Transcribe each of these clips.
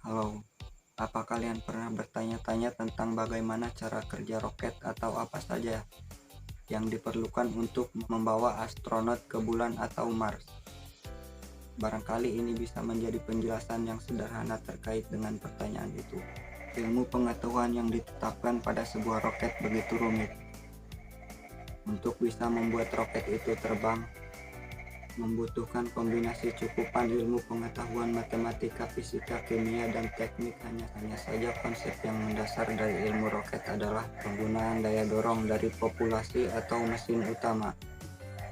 Halo, apa kalian pernah bertanya-tanya tentang bagaimana cara kerja roket atau apa saja yang diperlukan untuk membawa astronot ke bulan atau Mars? Barangkali ini bisa menjadi penjelasan yang sederhana terkait dengan pertanyaan itu. Ilmu pengetahuan yang ditetapkan pada sebuah roket begitu rumit. Untuk bisa membuat roket itu terbang, membutuhkan kombinasi cukupan ilmu pengetahuan matematika, fisika, kimia, dan teknik. Hanya saja konsep yang mendasar dari ilmu roket adalah penggunaan daya dorong dari populasi atau mesin utama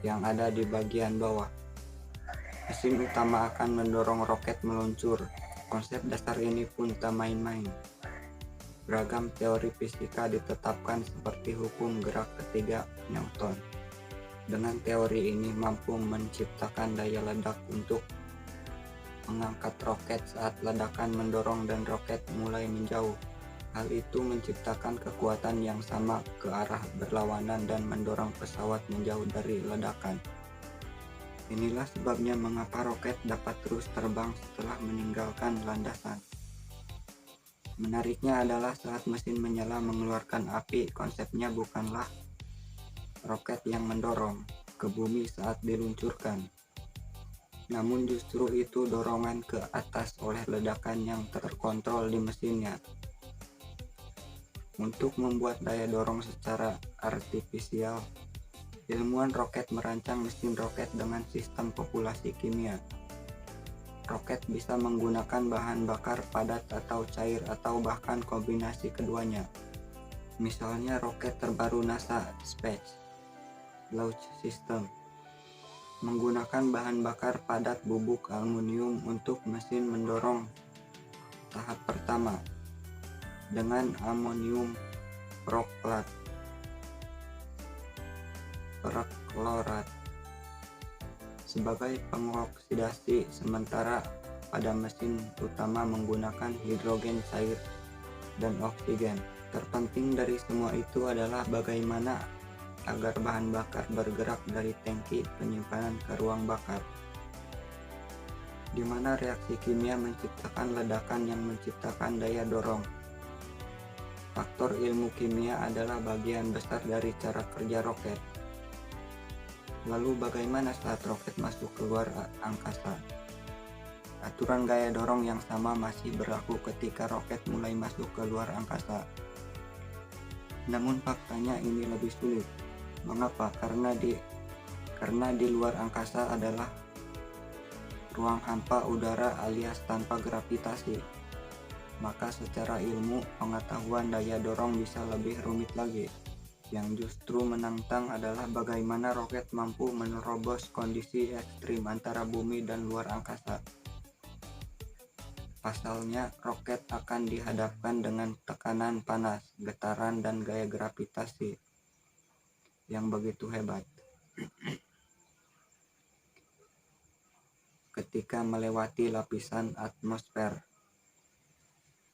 yang ada di bagian bawah. Mesin utama akan mendorong roket meluncur. Konsep dasar ini pun tak main-main. Beragam teori fisika ditetapkan seperti hukum gerak ketiga Newton. Dengan teori ini mampu menciptakan daya ledak untuk mengangkat roket saat ledakan mendorong dan roket mulai menjauh. Hal itu menciptakan kekuatan yang sama ke arah berlawanan dan mendorong pesawat menjauh dari ledakan. Inilah sebabnya mengapa roket dapat terus terbang setelah meninggalkan landasan. Menariknya adalah saat mesin menyala mengeluarkan api, konsepnya bukanlah roket yang mendorong ke bumi saat diluncurkan, namun justru itu dorongan ke atas oleh ledakan yang terkontrol di mesinnya. Untuk membuat daya dorong secara artifisial, ilmuwan roket merancang mesin roket dengan sistem populasi kimia. Roket bisa menggunakan bahan bakar padat atau cair atau bahkan kombinasi keduanya. Misalnya roket terbaru NASA Space Launch System menggunakan bahan bakar padat bubuk aluminium untuk mesin mendorong tahap pertama dengan amonium perklorat sebagai pengoksidasi, sementara pada mesin utama menggunakan hidrogen cair dan oksigen. Terpenting dari semua itu adalah bagaimana agar bahan bakar bergerak dari tangki penyimpanan ke ruang bakar, di mana reaksi kimia menciptakan ledakan yang menciptakan daya dorong. Faktor ilmu kimia adalah bagian besar dari cara kerja roket. Lalu bagaimana saat roket masuk ke luar angkasa? Aturan gaya dorong yang sama masih berlaku ketika roket mulai masuk ke luar angkasa. Namun faktanya ini lebih sulit. Mengapa? Karena di luar angkasa adalah ruang hampa udara alias tanpa gravitasi. Maka secara ilmu pengetahuan daya dorong bisa lebih rumit lagi. Yang justru menantang adalah bagaimana roket mampu menerobos kondisi ekstrim antara bumi dan luar angkasa. Pasalnya, roket akan dihadapkan dengan tekanan panas, getaran, dan gaya gravitasi yang begitu hebat. Ketika melewati lapisan atmosfer,